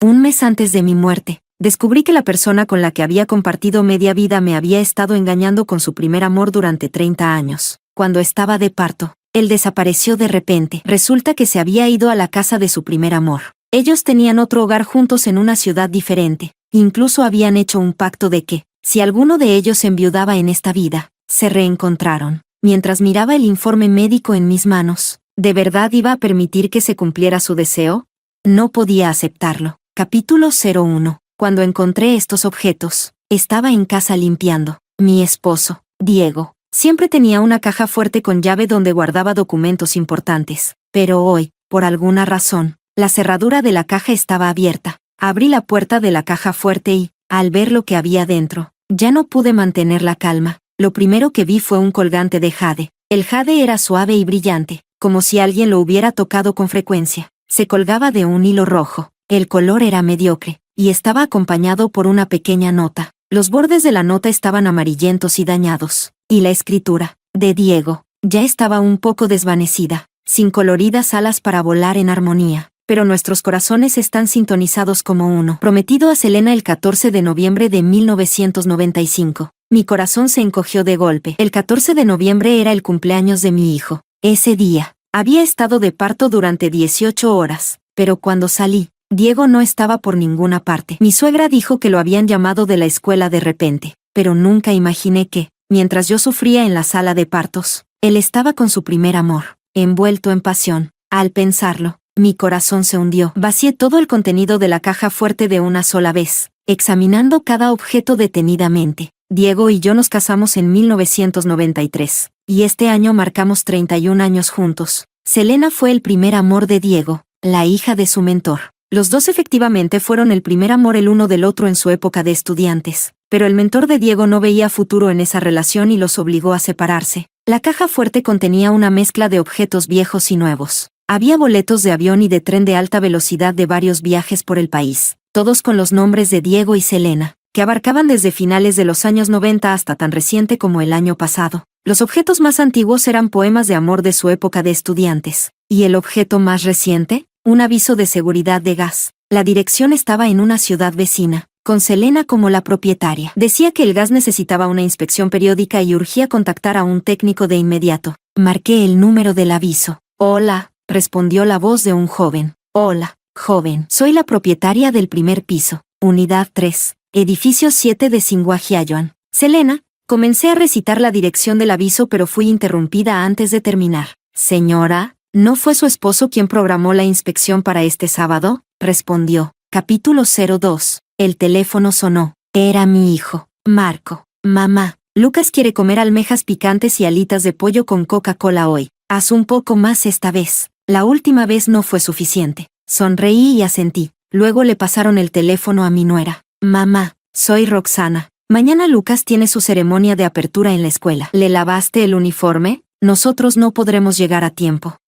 Un mes antes de mi muerte, descubrí que la persona con la que había compartido media vida me había estado engañando con su primer amor durante 30 años. Cuando estaba de parto, él desapareció de repente. Resulta que se había ido a la casa de su primer amor. Ellos tenían otro hogar juntos en una ciudad diferente. Incluso habían hecho un pacto de que, si alguno de ellos enviudaba en esta vida, se reencontraron. Mientras miraba el informe médico en mis manos, ¿de verdad iba a permitir que se cumpliera su deseo? No podía aceptarlo. Capítulo 01. Cuando encontré estos objetos, estaba en casa limpiando. Mi esposo, Diego, siempre tenía una caja fuerte con llave donde guardaba documentos importantes. Pero hoy, por alguna razón, la cerradura de la caja estaba abierta. Abrí la puerta de la caja fuerte y, al ver lo que había dentro, ya no pude mantener la calma. Lo primero que vi fue un colgante de jade. El jade era suave y brillante, como si alguien lo hubiera tocado con frecuencia. Se colgaba de un hilo rojo. El color era mediocre, y estaba acompañado por una pequeña nota. Los bordes de la nota estaban amarillentos y dañados, y la escritura, de Diego, ya estaba un poco desvanecida, sin coloridas alas para volar en armonía. Pero nuestros corazones están sintonizados como uno. Prometido a Selena el 14 de noviembre de 1995. Mi corazón se encogió de golpe. El 14 de noviembre era el cumpleaños de mi hijo. Ese día, había estado de parto durante 18 horas, pero cuando salí, Diego no estaba por ninguna parte. Mi suegra dijo que lo habían llamado de la escuela de repente, pero nunca imaginé que, mientras yo sufría en la sala de partos, él estaba con su primer amor, envuelto en pasión. Al pensarlo, mi corazón se hundió. Vacié todo el contenido de la caja fuerte de una sola vez, examinando cada objeto detenidamente. Diego y yo nos casamos en 1993, y este año marcamos 31 años juntos. Selena fue el primer amor de Diego, la hija de su mentor. Los dos efectivamente fueron el primer amor el uno del otro en su época de estudiantes, pero el mentor de Diego no veía futuro en esa relación y los obligó a separarse. La caja fuerte contenía una mezcla de objetos viejos y nuevos. Había boletos de avión y de tren de alta velocidad de varios viajes por el país, todos con los nombres de Diego y Selena, que abarcaban desde finales de los años 90 hasta tan reciente como el año pasado. Los objetos más antiguos eran poemas de amor de su época de estudiantes. ¿Y el objeto más reciente? Un aviso de seguridad de gas. La dirección estaba en una ciudad vecina, con Selena como la propietaria. Decía que el gas necesitaba una inspección periódica y urgía contactar a un técnico de inmediato. Marqué el número del aviso. Hola, respondió la voz de un joven. Hola, joven. Soy la propietaria del primer piso, unidad 3, edificio 7 de Singuajiayuan. Selena, comencé a recitar la dirección del aviso pero fui interrumpida antes de terminar. Señora, ¿no fue su esposo quien programó la inspección para este sábado? Respondió. Capítulo 02. El teléfono sonó. Era mi hijo, Marco. Mamá, Lucas quiere comer almejas picantes y alitas de pollo con Coca-Cola hoy. Haz un poco más esta vez. La última vez no fue suficiente. Sonreí y asentí. Luego le pasaron el teléfono a mi nuera. Mamá, soy Roxana. Mañana Lucas tiene su ceremonia de apertura en la escuela. ¿Le lavaste el uniforme? Nosotros no podremos llegar a tiempo.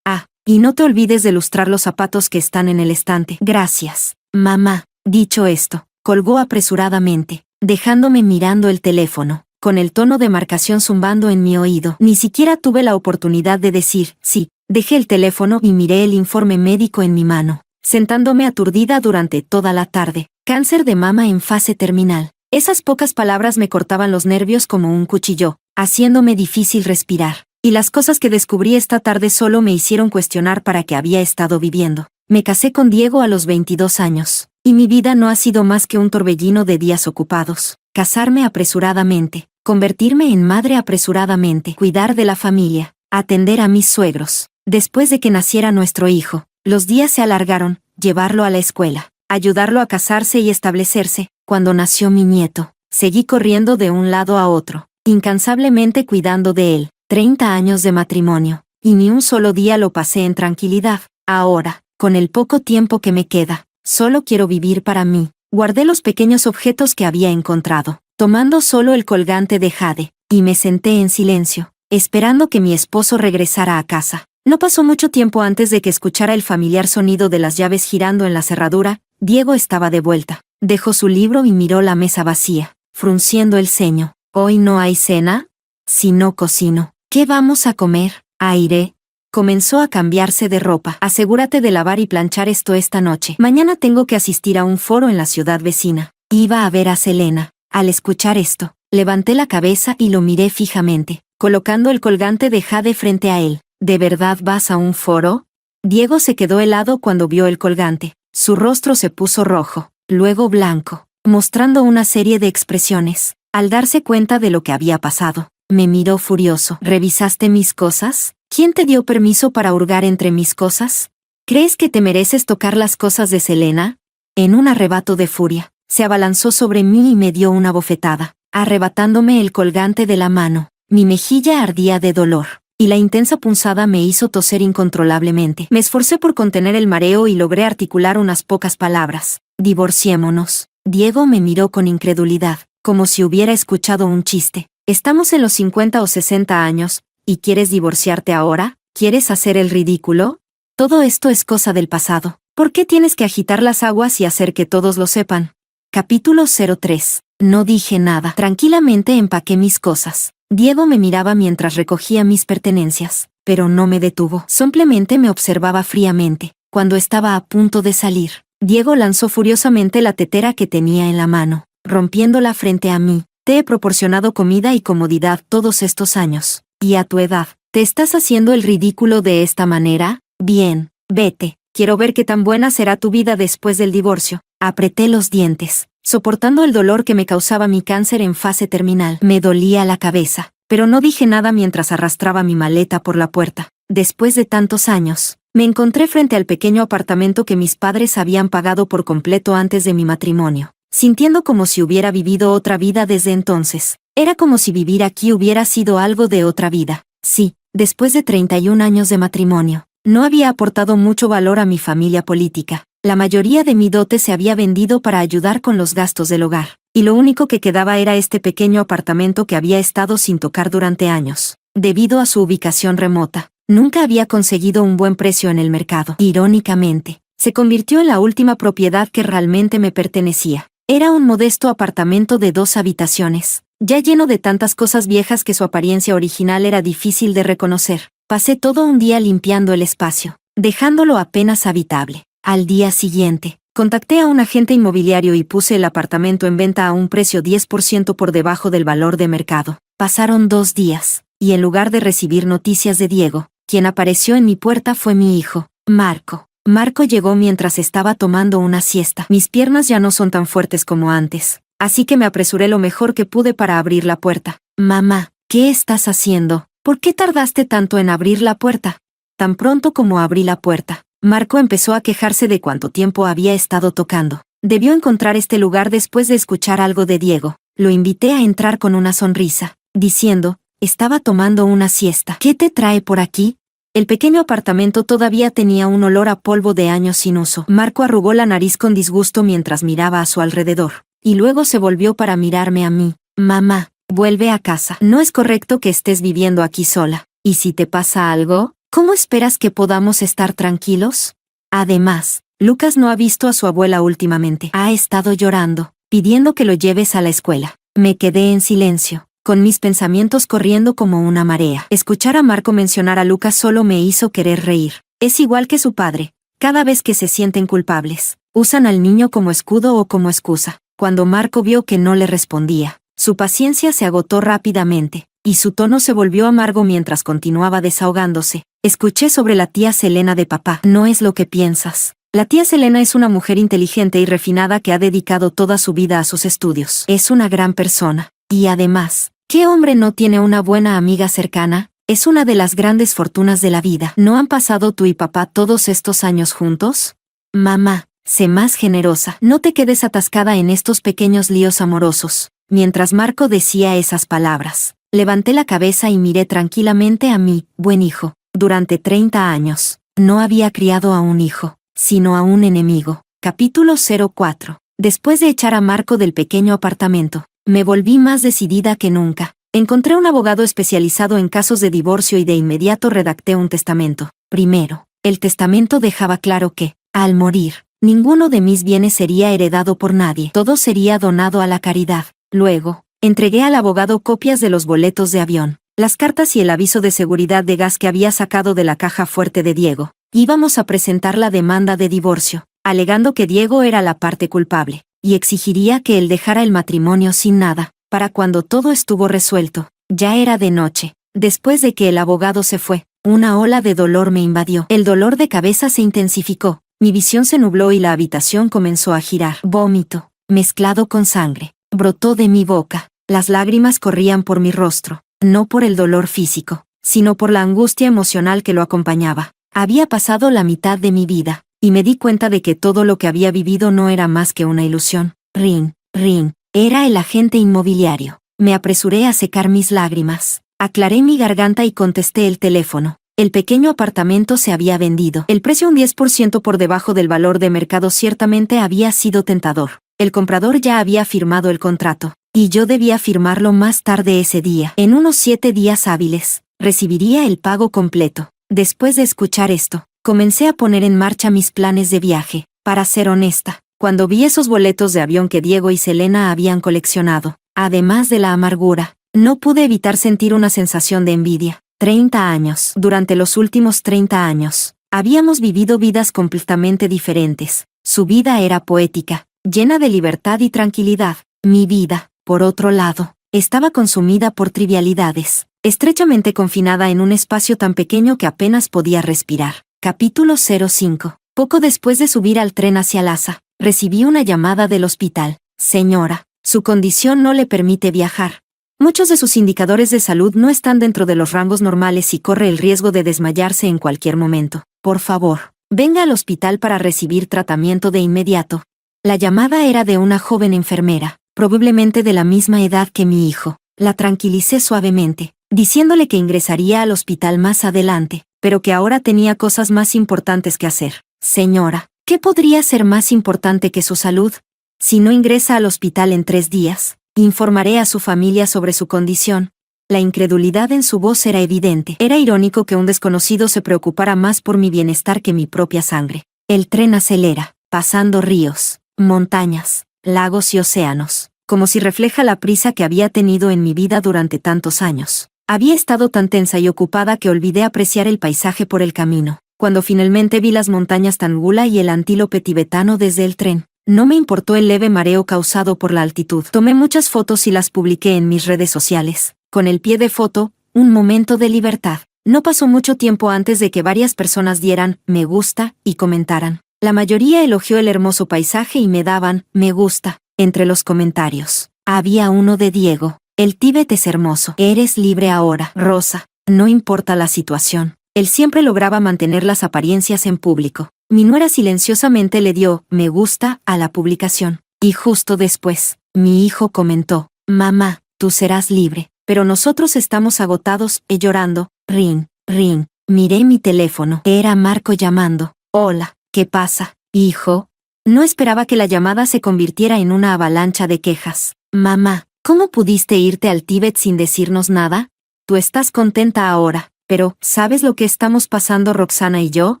Y no te olvides de lustrar los zapatos que están en el estante. Gracias, mamá. Dicho esto, colgó apresuradamente, dejándome mirando el teléfono, con el tono de marcación zumbando en mi oído. Ni siquiera tuve la oportunidad de decir sí. Dejé el teléfono y miré el informe médico en mi mano, sentándome aturdida durante toda la tarde. Cáncer de mama en fase terminal. Esas pocas palabras me cortaban los nervios como un cuchillo, haciéndome difícil respirar. Y las cosas que descubrí esta tarde solo me hicieron cuestionar para qué había estado viviendo. Me casé con Diego a los 22 años, y mi vida no ha sido más que un torbellino de días ocupados. Casarme apresuradamente, convertirme en madre apresuradamente, cuidar de la familia, atender a mis suegros. Después de que naciera nuestro hijo, los días se alargaron, llevarlo a la escuela, ayudarlo a casarse y establecerse. Cuando nació mi nieto, seguí corriendo de un lado a otro, incansablemente cuidando de él. 30 años de matrimonio, y ni un solo día lo pasé en tranquilidad. Ahora, con el poco tiempo que me queda, solo quiero vivir para mí. Guardé los pequeños objetos que había encontrado, tomando solo el colgante de jade, y me senté en silencio, esperando que mi esposo regresara a casa. No pasó mucho tiempo antes de que escuchara el familiar sonido de las llaves girando en la cerradura. Diego estaba de vuelta. Dejó su libro y miró la mesa vacía, frunciendo el ceño. ¿Hoy no hay cena? Si no cocino, ¿qué vamos a comer? Aire. Comenzó a cambiarse de ropa. Asegúrate de lavar y planchar esto esta noche. Mañana tengo que asistir a un foro en la ciudad vecina. Iba a ver a Selena. Al escuchar esto, levanté la cabeza y lo miré fijamente, colocando el colgante de Jade frente a él. ¿De verdad vas a un foro? Diego se quedó helado cuando vio el colgante. Su rostro se puso rojo, luego blanco, mostrando una serie de expresiones. Al darse cuenta de lo que había pasado, me miró furioso. ¿Revisaste mis cosas? ¿Quién te dio permiso para hurgar entre mis cosas? ¿Crees que te mereces tocar las cosas de Selena? En un arrebato de furia, se abalanzó sobre mí y me dio una bofetada, arrebatándome el colgante de la mano. Mi mejilla ardía de dolor, y la intensa punzada me hizo toser incontrolablemente. Me esforcé por contener el mareo y logré articular unas pocas palabras. Divorciémonos. Diego me miró con incredulidad, como si hubiera escuchado un chiste. Estamos en los 50 o 60 años, ¿y quieres divorciarte ahora? ¿Quieres hacer el ridículo? Todo esto es cosa del pasado. ¿Por qué tienes que agitar las aguas y hacer que todos lo sepan? Capítulo 03. No dije nada. Tranquilamente empaqué mis cosas. Diego me miraba mientras recogía mis pertenencias, pero no me detuvo. Simplemente me observaba fríamente. Cuando estaba a punto de salir, Diego lanzó furiosamente la tetera que tenía en la mano, rompiéndola frente a mí. Te he proporcionado comida y comodidad todos estos años. Y a tu edad, ¿te estás haciendo el ridículo de esta manera? Bien, vete. Quiero ver qué tan buena será tu vida después del divorcio. Apreté los dientes, soportando el dolor que me causaba mi cáncer en fase terminal. Me dolía la cabeza, pero no dije nada mientras arrastraba mi maleta por la puerta. Después de tantos años, me encontré frente al pequeño apartamento que mis padres habían pagado por completo antes de mi matrimonio, sintiendo como si hubiera vivido otra vida desde entonces. Era como si vivir aquí hubiera sido algo de otra vida. Sí, después de 31 años de matrimonio, no había aportado mucho valor a mi familia política. La mayoría de mi dote se había vendido para ayudar con los gastos del hogar, y lo único que quedaba era este pequeño apartamento que había estado sin tocar durante años. Debido a su ubicación remota, nunca había conseguido un buen precio en el mercado. Irónicamente, se convirtió en la última propiedad que realmente me pertenecía. Era un modesto apartamento de 2 habitaciones, ya lleno de tantas cosas viejas que su apariencia original era difícil de reconocer. Pasé todo un día limpiando el espacio, dejándolo apenas habitable. Al día siguiente, contacté a un agente inmobiliario y puse el apartamento en venta a un precio 10% por debajo del valor de mercado. Pasaron 2 días, y en lugar de recibir noticias de Diego, quien apareció en mi puerta fue mi hijo, Marco. Marco llegó mientras estaba tomando una siesta. Mis piernas ya no son tan fuertes como antes, así que me apresuré lo mejor que pude para abrir la puerta. Mamá, ¿qué estás haciendo? ¿Por qué tardaste tanto en abrir la puerta? Tan pronto como abrí la puerta, Marco empezó a quejarse de cuánto tiempo había estado tocando. Debió encontrar este lugar después de escuchar algo de Diego. Lo invité a entrar con una sonrisa, diciendo, estaba tomando una siesta. ¿Qué te trae por aquí? El pequeño apartamento todavía tenía un olor a polvo de años sin uso. Marco arrugó la nariz con disgusto mientras miraba a su alrededor, y luego se volvió para mirarme a mí. Mamá, vuelve a casa. No es correcto que estés viviendo aquí sola. ¿Y si te pasa algo? ¿Cómo esperas que podamos estar tranquilos? Además, Lucas no ha visto a su abuela últimamente. Ha estado llorando, pidiendo que lo lleves a la escuela. Me quedé en silencio, con mis pensamientos corriendo como una marea. Escuchar a Marco mencionar a Lucas solo me hizo querer reír. Es igual que su padre. Cada vez que se sienten culpables, usan al niño como escudo o como excusa. Cuando Marco vio que no le respondía, su paciencia se agotó rápidamente, y su tono se volvió amargo mientras continuaba desahogándose. Escuché sobre la tía Selena de papá. No es lo que piensas. La tía Selena es una mujer inteligente y refinada que ha dedicado toda su vida a sus estudios. Es una gran persona. Y además, ¿qué hombre no tiene una buena amiga cercana? Es una de las grandes fortunas de la vida. ¿No han pasado tú y papá todos estos años juntos? Mamá, sé más generosa. No te quedes atascada en estos pequeños líos amorosos. Mientras Marco decía esas palabras, levanté la cabeza y miré tranquilamente a mi buen hijo. Durante 30 años, no había criado a un hijo, sino a un enemigo. Capítulo 04. Después de echar a Marco del pequeño apartamento, me volví más decidida que nunca. Encontré un abogado especializado en casos de divorcio y de inmediato redacté un testamento. Primero, el testamento dejaba claro que, al morir, ninguno de mis bienes sería heredado por nadie. Todo sería donado a la caridad. Luego, entregué al abogado copias de los boletos de avión, las cartas y el aviso de seguridad de gas que había sacado de la caja fuerte de Diego. Íbamos a presentar la demanda de divorcio, alegando que Diego era la parte culpable, y exigiría que él dejara el matrimonio sin nada. Para cuando todo estuvo resuelto, ya era de noche. Después de que el abogado se fue, una ola de dolor me invadió. El dolor de cabeza se intensificó, mi visión se nubló y la habitación comenzó a girar. Vómito, mezclado con sangre, brotó de mi boca. Las lágrimas corrían por mi rostro, no por el dolor físico, sino por la angustia emocional que lo acompañaba. Había pasado la mitad de mi vida, y me di cuenta de que todo lo que había vivido no era más que una ilusión. Ring, ring, era el agente inmobiliario. Me apresuré a secar mis lágrimas. Aclaré mi garganta y contesté el teléfono. El pequeño apartamento se había vendido. El precio un 10% por debajo del valor de mercado ciertamente había sido tentador. El comprador ya había firmado el contrato, y yo debía firmarlo más tarde ese día. En unos 7 días hábiles, recibiría el pago completo. Después de escuchar esto, comencé a poner en marcha mis planes de viaje. Para ser honesta, cuando vi esos boletos de avión que Diego y Selena habían coleccionado, además de la amargura, no pude evitar sentir una sensación de envidia. 30 años. Durante los últimos 30 años, habíamos vivido vidas completamente diferentes. Su vida era poética, llena de libertad y tranquilidad. Mi vida, por otro lado, estaba consumida por trivialidades, estrechamente confinada en un espacio tan pequeño que apenas podía respirar. Capítulo 05. Poco después de subir al tren hacia Lhasa, recibí una llamada del hospital. Señora, su condición no le permite viajar. Muchos de sus indicadores de salud no están dentro de los rangos normales y corre el riesgo de desmayarse en cualquier momento. Por favor, venga al hospital para recibir tratamiento de inmediato. La llamada era de una joven enfermera, probablemente de la misma edad que mi hijo. La tranquilicé suavemente, diciéndole que ingresaría al hospital más adelante, pero que ahora tenía cosas más importantes que hacer. Señora, ¿qué podría ser más importante que su salud? Si no ingresa al hospital en 3 días, informaré a su familia sobre su condición. La incredulidad en su voz era evidente. Era irónico que un desconocido se preocupara más por mi bienestar que mi propia sangre. El tren acelera, pasando ríos, montañas, lagos y océanos, como si refleja la prisa que había tenido en mi vida durante tantos años. Había estado tan tensa y ocupada que olvidé apreciar el paisaje por el camino. Cuando finalmente vi las montañas Tangula y el antílope tibetano desde el tren, no me importó el leve mareo causado por la altitud. Tomé muchas fotos y las publiqué en mis redes sociales. Con el pie de foto, un momento de libertad. No pasó mucho tiempo antes de que varias personas dieran me gusta y comentaran. La mayoría elogió el hermoso paisaje y me daban me gusta. Entre los comentarios, había uno de Diego. El Tíbet es hermoso. Eres libre ahora, Rosa. No importa la situación. Él siempre lograba mantener las apariencias en público. Mi nuera silenciosamente le dio me gusta a la publicación. Y justo después, mi hijo comentó, mamá, tú serás libre, pero nosotros estamos agotados, llorando. Ring, ring. Miré mi teléfono. Era Marco llamando. Hola, ¿qué pasa, hijo? No esperaba que la llamada se convirtiera en una avalancha de quejas. Mamá, ¿cómo pudiste irte al Tíbet sin decirnos nada? Tú estás contenta ahora, pero ¿sabes lo que estamos pasando Roxana y yo?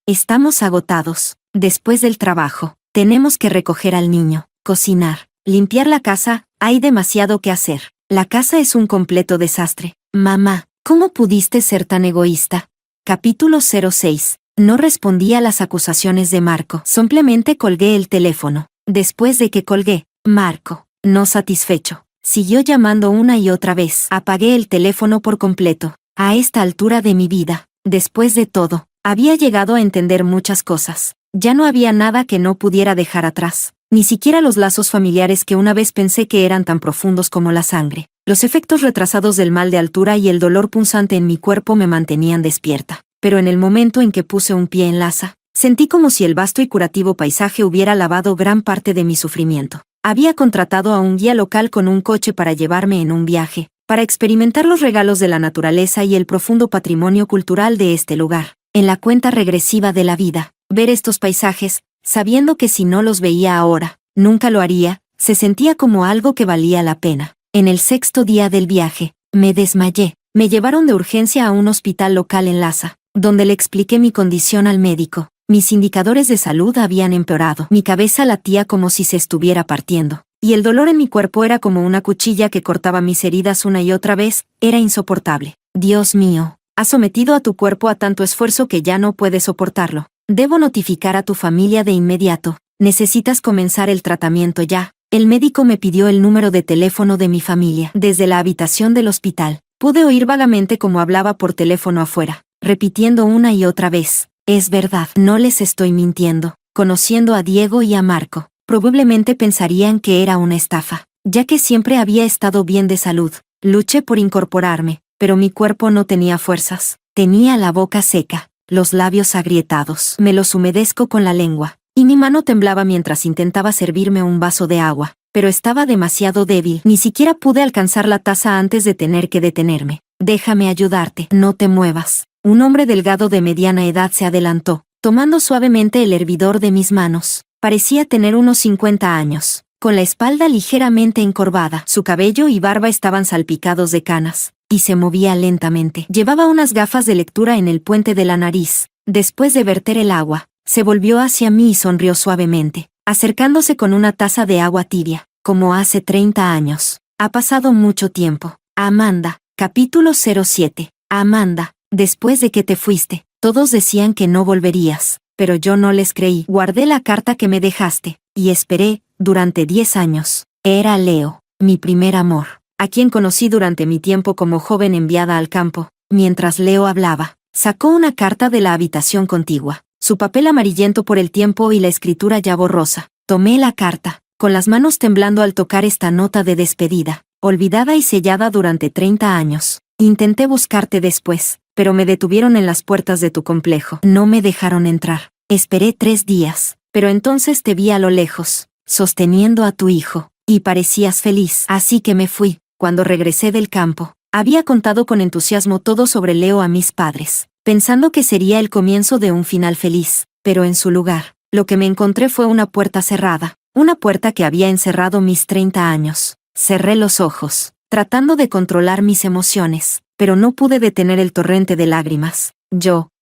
Estamos agotados. Después del trabajo, tenemos que recoger al niño, cocinar, limpiar la casa, hay demasiado que hacer. La casa es un completo desastre. Mamá, ¿cómo pudiste ser tan egoísta? Capítulo 06. No respondí a las acusaciones de Marco. Simplemente colgué el teléfono. Después de que colgué, Marco, no satisfecho, siguió llamando una y otra vez. Apagué el teléfono por completo. A esta altura de mi vida, después de todo, había llegado a entender muchas cosas. Ya no había nada que no pudiera dejar atrás, ni siquiera los lazos familiares que una vez pensé que eran tan profundos como la sangre. Los efectos retrasados del mal de altura y el dolor punzante en mi cuerpo me mantenían despierta. Pero en el momento en que puse un pie en Lhasa, sentí como si el vasto y curativo paisaje hubiera lavado gran parte de mi sufrimiento. Había contratado a un guía local con un coche para llevarme en un viaje, para experimentar los regalos de la naturaleza y el profundo patrimonio cultural de este lugar. En la cuenta regresiva de la vida, ver estos paisajes, sabiendo que si no los veía ahora, nunca lo haría, se sentía como algo que valía la pena. En el 6º día del viaje, me desmayé. Me llevaron de urgencia a un hospital local en Lhasa, donde le expliqué mi condición al médico. Mis indicadores de salud habían empeorado. Mi cabeza latía como si se estuviera partiendo, y el dolor en mi cuerpo era como una cuchilla que cortaba mis heridas una y otra vez. Era insoportable. Dios mío, has sometido a tu cuerpo a tanto esfuerzo que ya no puedes soportarlo. Debo notificar a tu familia de inmediato. Necesitas comenzar el tratamiento ya. El médico me pidió el número de teléfono de mi familia. Desde la habitación del hospital, pude oír vagamente cómo hablaba por teléfono afuera, repitiendo una y otra vez. Es verdad, no les estoy mintiendo. Conociendo a Diego y a Marco, probablemente pensarían que era una estafa, ya que siempre había estado bien de salud. Luché por incorporarme, pero mi cuerpo no tenía fuerzas. Tenía la boca seca, los labios agrietados. Me los humedezco con la lengua, y mi mano temblaba mientras intentaba servirme un vaso de agua, pero estaba demasiado débil. Ni siquiera pude alcanzar la taza antes de tener que detenerme. Déjame ayudarte, no te muevas. Un hombre delgado de mediana edad se adelantó, tomando suavemente el hervidor de mis manos. Parecía tener unos 50 años, con la espalda ligeramente encorvada. Su cabello y barba estaban salpicados de canas, y se movía lentamente. Llevaba unas gafas de lectura en el puente de la nariz. Después de verter el agua, se volvió hacia mí y sonrió suavemente, acercándose con una taza de agua tibia, como hace 30 años. Ha pasado mucho tiempo. Amanda, capítulo 07. Amanda, después de que te fuiste, todos decían que no volverías, pero yo no les creí. Guardé la carta que me dejaste, y esperé, durante 10 años. Era Leo, mi primer amor, a quien conocí durante mi tiempo como joven enviada al campo. Mientras Leo hablaba, sacó una carta de la habitación contigua, su papel amarillento por el tiempo y la escritura ya borrosa. Tomé la carta, con las manos temblando al tocar esta nota de despedida, olvidada y sellada durante 30 años. Intenté buscarte después, pero me detuvieron en las puertas de tu complejo. No me dejaron entrar. Esperé 3 días, pero entonces te vi a lo lejos, sosteniendo a tu hijo, y parecías feliz. Así que me fui. Cuando regresé del campo, había contado con entusiasmo todo sobre Leo a mis padres, pensando que sería el comienzo de un final feliz, pero en su lugar, lo que me encontré fue una puerta cerrada, una puerta que había encerrado mis 30 años. Cerré los ojos, tratando de controlar mis emociones, pero no pude detener el torrente de lágrimas.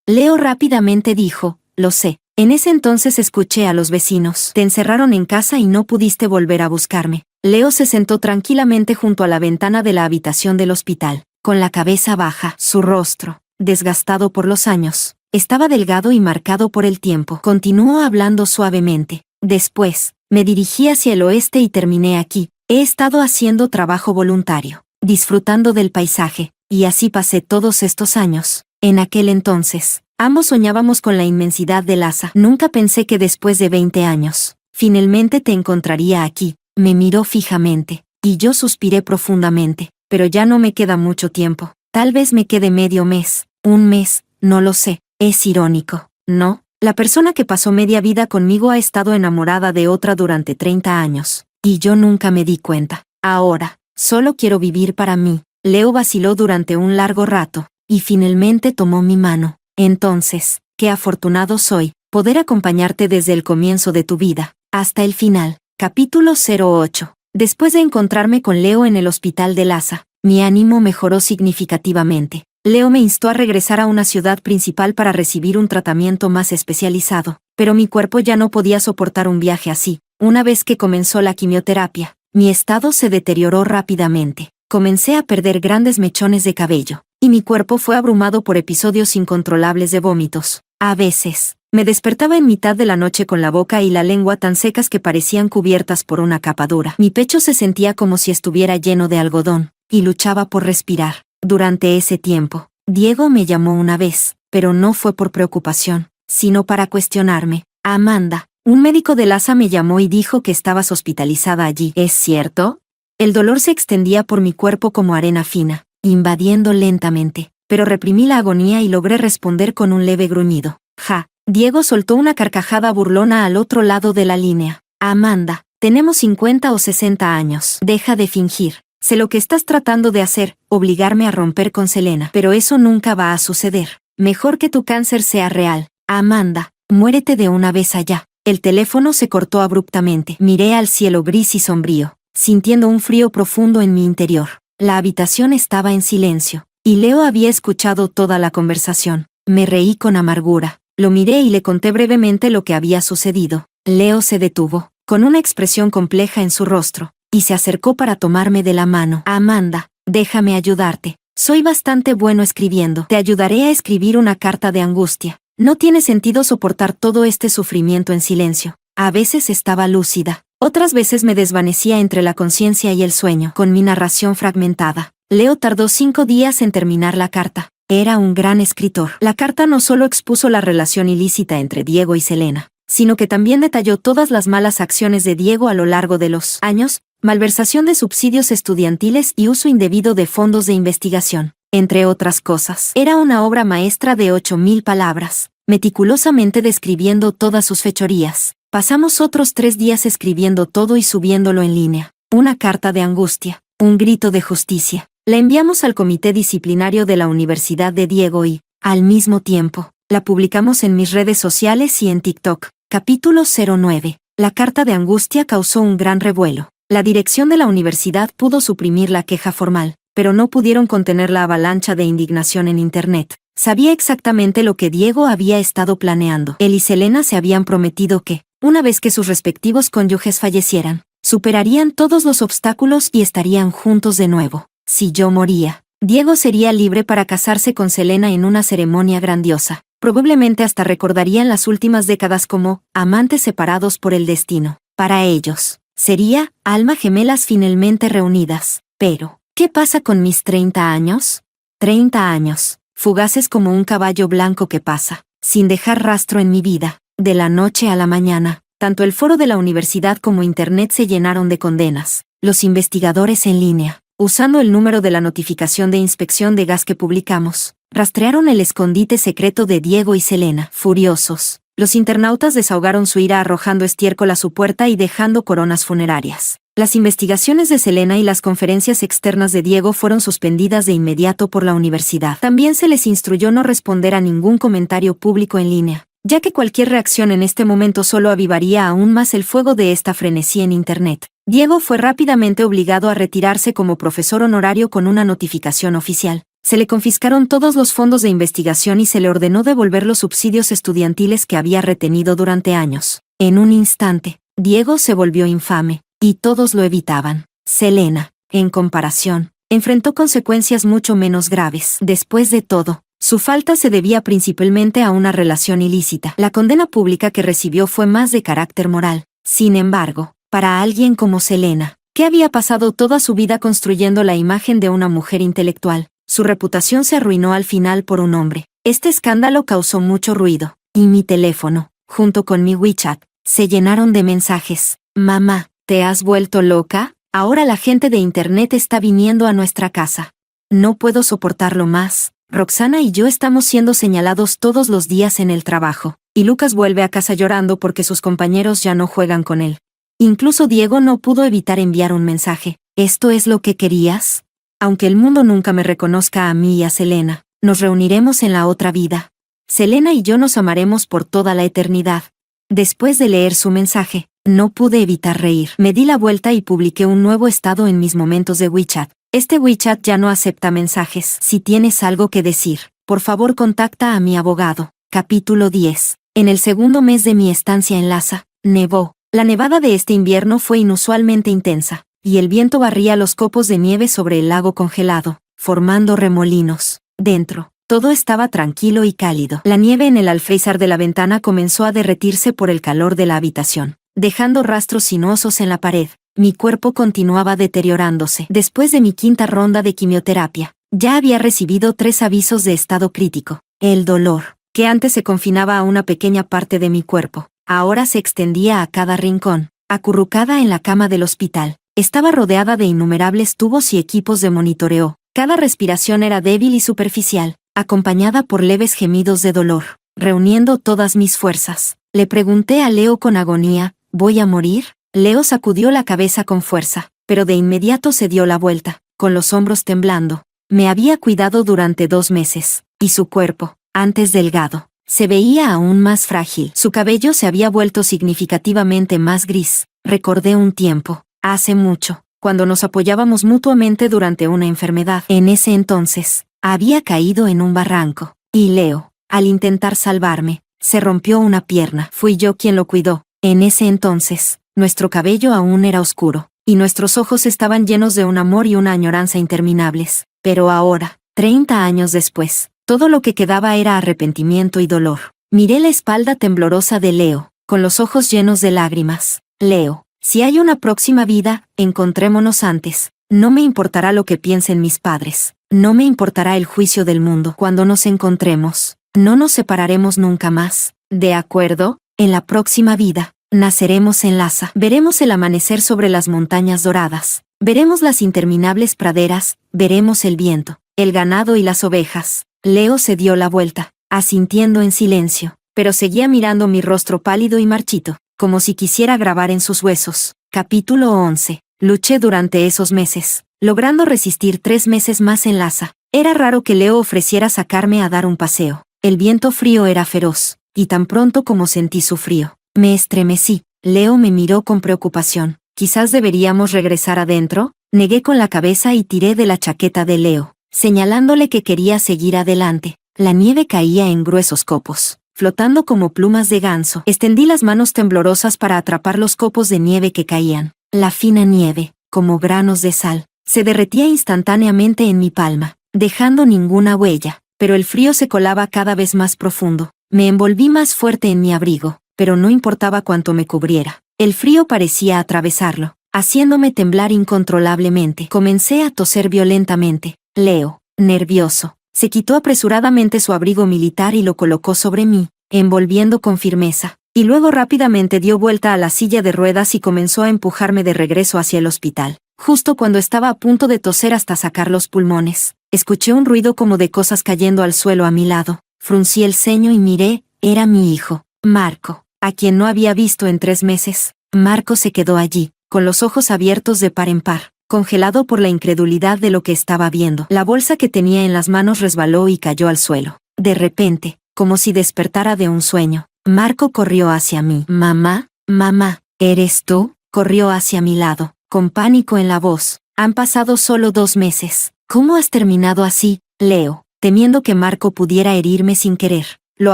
Leo rápidamente dijo, lo sé. En ese entonces escuché a los vecinos. Te encerraron en casa y no pudiste volver a buscarme. Leo se sentó tranquilamente junto a la ventana de la habitación del hospital, con la cabeza baja. Su rostro, desgastado por los años, estaba delgado y marcado por el tiempo. Continuó hablando suavemente. Después, me dirigí hacia el oeste y terminé aquí. He estado haciendo trabajo voluntario, disfrutando del paisaje, y así pasé todos estos años. En aquel entonces, ambos soñábamos con la inmensidad de Lhasa. Nunca pensé que después de 20 años, finalmente te encontraría aquí. Me miró fijamente, y yo suspiré profundamente. Pero ya no me queda mucho tiempo. Tal vez me quede medio mes, un mes, no lo sé. Es irónico, ¿no? La persona que pasó media vida conmigo ha estado enamorada de otra durante 30 años, y yo nunca me di cuenta. Ahora, solo quiero vivir para mí. Leo vaciló durante un largo rato, y finalmente tomó mi mano. Entonces, qué afortunado soy, poder acompañarte desde el comienzo de tu vida, hasta el final. Capítulo 08. Después de encontrarme con Leo en el hospital de Lhasa, mi ánimo mejoró significativamente. Leo me instó a regresar a una ciudad principal para recibir un tratamiento más especializado, pero mi cuerpo ya no podía soportar un viaje así. Una vez que comenzó la quimioterapia, mi estado se deterioró rápidamente. Comencé a perder grandes mechones de cabello, y mi cuerpo fue abrumado por episodios incontrolables de vómitos. A veces, me despertaba en mitad de la noche con la boca y la lengua tan secas que parecían cubiertas por una capa dura. Mi pecho se sentía como si estuviera lleno de algodón, y luchaba por respirar. Durante ese tiempo, Diego me llamó una vez, pero no fue por preocupación, sino para cuestionarme. Amanda, un médico de Lhasa me llamó y dijo que estabas hospitalizada allí. ¿Es cierto? El dolor se extendía por mi cuerpo como arena fina, invadiendo lentamente, pero reprimí la agonía y logré responder con un leve gruñido. Ja. Diego soltó una carcajada burlona al otro lado de la línea. Amanda, tenemos 50 o 60 años. Deja de fingir. Sé lo que estás tratando de hacer, obligarme a romper con Selena. Pero eso nunca va a suceder. Mejor que tu cáncer sea real. Amanda, muérete de una vez allá. El teléfono se cortó abruptamente. Miré al cielo gris y sombrío, sintiendo un frío profundo en mi interior. La habitación estaba en silencio, y Leo había escuchado toda la conversación. Me reí con amargura. Lo miré y le conté brevemente lo que había sucedido. Leo se detuvo, con una expresión compleja en su rostro, y se acercó para tomarme de la mano. Amanda, déjame ayudarte. Soy bastante bueno escribiendo. Te ayudaré a escribir una carta de angustia. No tiene sentido soportar todo este sufrimiento en silencio. A veces estaba lúcida. Otras veces me desvanecía entre la conciencia y el sueño, con mi narración fragmentada. Leo tardó 5 días en terminar la carta. Era un gran escritor. La carta no solo expuso la relación ilícita entre Diego y Selena, sino que también detalló todas las malas acciones de Diego a lo largo de los años, malversación de subsidios estudiantiles y uso indebido de fondos de investigación, entre otras cosas. Era una obra maestra de 8.000 palabras, meticulosamente describiendo todas sus fechorías. Pasamos otros 3 días escribiendo todo y subiéndolo en línea. Una carta de angustia, un grito de justicia. La enviamos al comité disciplinario de la Universidad de Diego y, al mismo tiempo, la publicamos en mis redes sociales y en TikTok. Capítulo 09. La carta de angustia causó un gran revuelo. La dirección de la universidad pudo suprimir la queja formal, pero no pudieron contener la avalancha de indignación en Internet. Sabía exactamente lo que Diego había estado planeando. Él y Selena se habían prometido que, una vez que sus respectivos cónyuges fallecieran, superarían todos los obstáculos y estarían juntos de nuevo. Si yo moría, Diego sería libre para casarse con Selena en una ceremonia grandiosa. Probablemente hasta recordarían las últimas décadas como amantes separados por el destino. Para ellos, sería almas gemelas finalmente reunidas. Pero, ¿qué pasa con mis 30 años? 30 años, fugaces como un caballo blanco que pasa, sin dejar rastro en mi vida. De la noche a la mañana, tanto el foro de la universidad como Internet se llenaron de condenas. Los investigadores en línea, usando el número de la notificación de inspección de gas que publicamos, rastrearon el escondite secreto de Diego y Selena. Furiosos, los internautas desahogaron su ira arrojando estiércol a su puerta y dejando coronas funerarias. Las investigaciones de Selena y las conferencias externas de Diego fueron suspendidas de inmediato por la universidad. También se les instruyó no responder a ningún comentario público en línea, ya que cualquier reacción en este momento solo avivaría aún más el fuego de esta frenesí en Internet. Diego fue rápidamente obligado a retirarse como profesor honorario con una notificación oficial. Se le confiscaron todos los fondos de investigación y se le ordenó devolver los subsidios estudiantiles que había retenido durante años. En un instante, Diego se volvió infame, y todos lo evitaban. Selena, en comparación, enfrentó consecuencias mucho menos graves. Después de todo, su falta se debía principalmente a una relación ilícita. La condena pública que recibió fue más de carácter moral. Sin embargo, para alguien como Selena, que había pasado toda su vida construyendo la imagen de una mujer intelectual, su reputación se arruinó al final por un hombre. Este escándalo causó mucho ruido, y mi teléfono, junto con mi WeChat, se llenaron de mensajes. Mamá, ¿te has vuelto loca? Ahora la gente de Internet está viniendo a nuestra casa. No puedo soportarlo más. Roxana y yo estamos siendo señalados todos los días en el trabajo, y Lucas vuelve a casa llorando porque sus compañeros ya no juegan con él. Incluso Diego no pudo evitar enviar un mensaje. ¿Esto es lo que querías? Aunque el mundo nunca me reconozca a mí y a Selena, nos reuniremos en la otra vida. Selena y yo nos amaremos por toda la eternidad. Después de leer su mensaje, no pude evitar reír. Me di la vuelta y publiqué un nuevo estado en mis momentos de WeChat. Este WeChat ya no acepta mensajes. Si tienes algo que decir, por favor contacta a mi abogado. Capítulo 10. En el segundo mes de mi estancia en Lhasa, nevó. La nevada de este invierno fue inusualmente intensa, y el viento barría los copos de nieve sobre el lago congelado, formando remolinos. Dentro, todo estaba tranquilo y cálido. La nieve en el alféizar de la ventana comenzó a derretirse por el calor de la habitación, dejando rastros sinuosos en la pared. Mi cuerpo continuaba deteriorándose. Después de mi 5ª ronda de quimioterapia, ya había recibido 3 avisos de estado crítico. El dolor, que antes se confinaba a una pequeña parte de mi cuerpo, ahora se extendía a cada rincón. Acurrucada en la cama del hospital, estaba rodeada de innumerables tubos y equipos de monitoreo. Cada respiración era débil y superficial, acompañada por leves gemidos de dolor. Reuniendo todas mis fuerzas, le pregunté a Leo con agonía, ¿voy a morir? Leo sacudió la cabeza con fuerza, pero de inmediato se dio la vuelta, con los hombros temblando. Me había cuidado durante 2 meses, y su cuerpo, antes delgado, se veía aún más frágil. Su cabello se había vuelto significativamente más gris. Recordé un tiempo, hace mucho, cuando nos apoyábamos mutuamente durante una enfermedad. En ese entonces, había caído en un barranco, y Leo, al intentar salvarme, se rompió una pierna. Fui yo quien lo cuidó. En ese entonces, nuestro cabello aún era oscuro, y nuestros ojos estaban llenos de un amor y una añoranza interminables. Pero ahora, 30 años después, todo lo que quedaba era arrepentimiento y dolor. Miré la espalda temblorosa de Leo, con los ojos llenos de lágrimas. Leo, si hay una próxima vida, encontrémonos antes. No me importará lo que piensen mis padres. No me importará el juicio del mundo. Cuando nos encontremos, no nos separaremos nunca más. ¿De acuerdo? En la próxima vida, naceremos en Lhasa. Veremos el amanecer sobre las montañas doradas. Veremos las interminables praderas. Veremos el viento, el ganado y las ovejas. Leo se dio la vuelta, asintiendo en silencio, pero seguía mirando mi rostro pálido y marchito, como si quisiera grabar en sus huesos. Capítulo 11. Luché durante esos meses, logrando resistir 3 meses más en Lhasa. Era raro que Leo ofreciera sacarme a dar un paseo. El viento frío era feroz, y tan pronto como sentí su frío, me estremecí. Leo me miró con preocupación. ¿Quizás deberíamos regresar adentro? Negué con la cabeza y tiré de la chaqueta de Leo, señalándole que quería seguir adelante. La nieve caía en gruesos copos, flotando como plumas de ganso. Extendí las manos temblorosas para atrapar los copos de nieve que caían. La fina nieve, como granos de sal, se derretía instantáneamente en mi palma, dejando ninguna huella, pero el frío se colaba cada vez más profundo. Me envolví más fuerte en mi abrigo, pero no importaba cuánto me cubriera. El frío parecía atravesarlo, haciéndome temblar incontrolablemente. Comencé a toser violentamente. Leo, nervioso, se quitó apresuradamente su abrigo militar y lo colocó sobre mí, envolviendo con firmeza. Y luego rápidamente dio vuelta a la silla de ruedas y comenzó a empujarme de regreso hacia el hospital. Justo cuando estaba a punto de toser hasta sacar los pulmones, escuché un ruido como de cosas cayendo al suelo a mi lado. Fruncí el ceño y miré. Era mi hijo, Marco, a quien no había visto en 3 meses. Marco se quedó allí, con los ojos abiertos de par en par, congelado por la incredulidad de lo que estaba viendo. La bolsa que tenía en las manos resbaló y cayó al suelo. De repente, como si despertara de un sueño, Marco corrió hacia mí. Mamá, mamá, ¿eres tú? Corrió hacia mi lado, con pánico en la voz. Han pasado solo 2 meses. ¿Cómo has terminado así? Leo, temiendo que Marco pudiera herirme sin querer, lo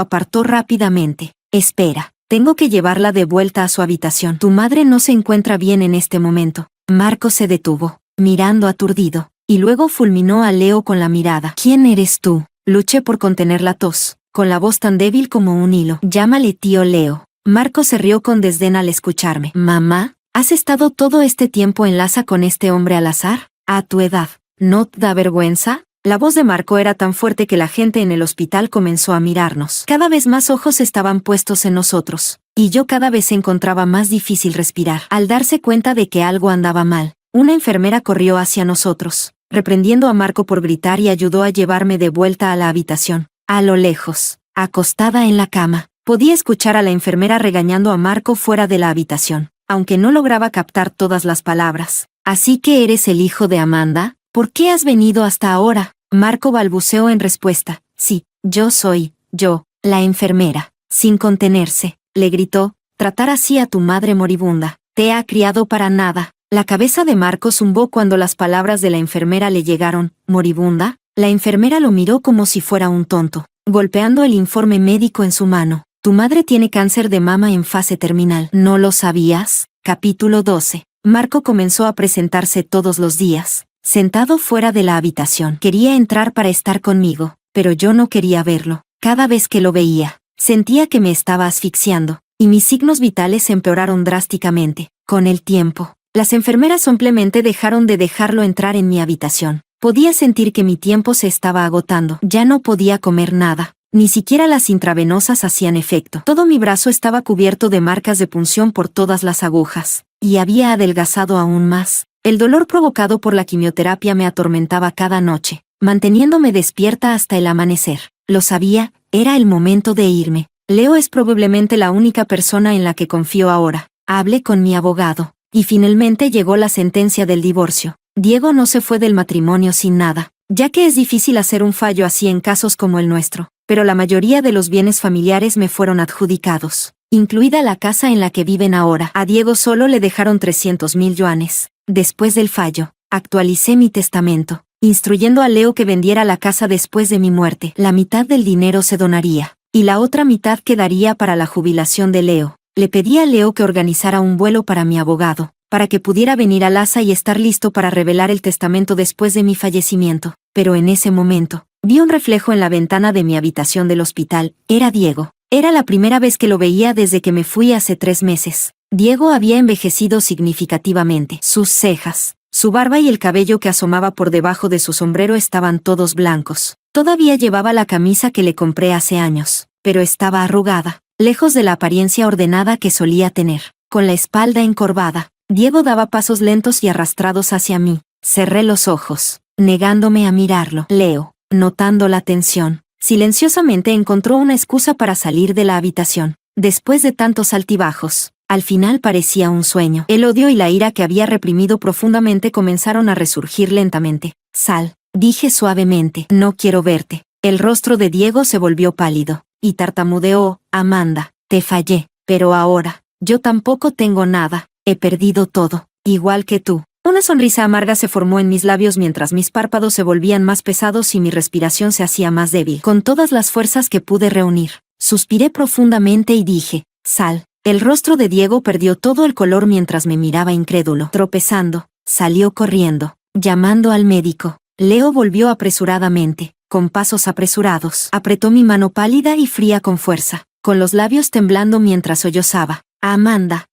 apartó rápidamente. Espera, tengo que llevarla de vuelta a su habitación. Tu madre no se encuentra bien en este momento. Marco se detuvo, mirando aturdido, y luego fulminó a Leo con la mirada. ¿Quién eres tú? Luché por contener la tos, con la voz tan débil como un hilo. Llámale tío Leo. Marco se rió con desdén al escucharme. Mamá, ¿has estado todo este tiempo en Lhasa con este hombre al azar? A tu edad, ¿no te da vergüenza? La voz de Marco era tan fuerte que la gente en el hospital comenzó a mirarnos. Cada vez más ojos estaban puestos en nosotros, y yo cada vez encontraba más difícil respirar. Al darse cuenta de que algo andaba mal, una enfermera corrió hacia nosotros, reprendiendo a Marco por gritar y ayudó a llevarme de vuelta a la habitación. A lo lejos, acostada en la cama, podía escuchar a la enfermera regañando a Marco fuera de la habitación, aunque no lograba captar todas las palabras. ¿Así que eres el hijo de Amanda? ¿Por qué has venido hasta ahora? Marco balbuceó en respuesta. Sí, yo soy, yo, la enfermera. Sin contenerse, le gritó, tratar así a tu madre moribunda. Te ha criado para nada. La cabeza de Marco zumbó cuando las palabras de la enfermera le llegaron. ¿Moribunda? La enfermera lo miró como si fuera un tonto, golpeando el informe médico en su mano. Tu madre tiene cáncer de mama en fase terminal. ¿No lo sabías? Capítulo 12. Marco comenzó a presentarse todos los días, sentado fuera de la habitación. Quería entrar para estar conmigo, pero yo no quería verlo. Cada vez que lo veía, sentía que me estaba asfixiando, y mis signos vitales empeoraron drásticamente. Con el tiempo, las enfermeras simplemente dejaron de dejarlo entrar en mi habitación. Podía sentir que mi tiempo se estaba agotando. Ya no podía comer nada. Ni siquiera las intravenosas hacían efecto. Todo mi brazo estaba cubierto de marcas de punción por todas las agujas, y había adelgazado aún más. El dolor provocado por la quimioterapia me atormentaba cada noche, manteniéndome despierta hasta el amanecer. Lo sabía, era el momento de irme. Leo es probablemente la única persona en la que confío ahora. Hablé con mi abogado, y finalmente llegó la sentencia del divorcio. Diego no se fue del matrimonio sin nada, ya que es difícil hacer un fallo así en casos como el nuestro, pero la mayoría de los bienes familiares me fueron adjudicados, incluida la casa en la que viven ahora. A Diego solo le dejaron 300,000 yuanes. Después del fallo, actualicé mi testamento, instruyendo a Leo que vendiera la casa después de mi muerte. La mitad del dinero se donaría, y la otra mitad quedaría para la jubilación de Leo. Le pedí a Leo que organizara un vuelo para mi abogado, para que pudiera venir a Lhasa y estar listo para revelar el testamento después de mi fallecimiento. Pero en ese momento, vi un reflejo en la ventana de mi habitación del hospital. Era Diego. Era la primera vez que lo veía desde que me fui hace 3 meses. Diego había envejecido significativamente. Sus cejas, su barba y el cabello que asomaba por debajo de su sombrero estaban todos blancos. Todavía llevaba la camisa que le compré hace años, pero estaba arrugada, lejos de la apariencia ordenada que solía tener. Con la espalda encorvada, Diego daba pasos lentos y arrastrados hacia mí. Cerré los ojos, negándome a mirarlo. Leo, notando la tensión, silenciosamente encontró una excusa para salir de la habitación. Después de tantos altibajos, al final parecía un sueño. El odio y la ira que había reprimido profundamente comenzaron a resurgir lentamente. Sal, dije suavemente. No quiero verte. El rostro de Diego se volvió pálido, y tartamudeó. Amanda, te fallé, pero ahora, yo tampoco tengo nada. He perdido todo, igual que tú. Una sonrisa amarga se formó en mis labios mientras mis párpados se volvían más pesados y mi respiración se hacía más débil. Con todas las fuerzas que pude reunir, suspiré profundamente y dije, Sal. El rostro de Diego perdió todo el color mientras me miraba incrédulo. Tropezando, salió corriendo, llamando al médico. Leo volvió apresuradamente, con pasos apresurados. Apretó mi mano pálida y fría con fuerza, con los labios temblando mientras sollozaba. Amanda.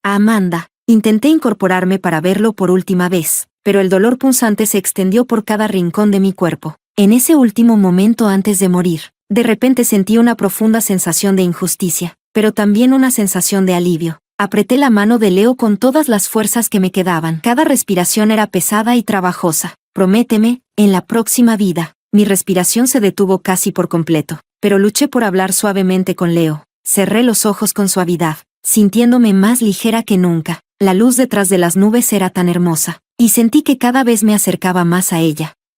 Amanda. Intenté incorporarme para verlo por última vez, pero el dolor punzante se extendió por cada rincón de mi cuerpo. En ese último momento antes de morir, de repente sentí una profunda sensación de injusticia, pero también una sensación de alivio. Apreté la mano de Leo con todas las fuerzas que me quedaban. Cada respiración era pesada y trabajosa. Prométeme, en la próxima vida. Mi respiración se detuvo casi por completo, pero luché por hablar suavemente con Leo. Cerré los ojos con suavidad, sintiéndome más ligera que nunca. La luz detrás de las nubes era tan hermosa, y sentí que cada vez me acercaba más a ella.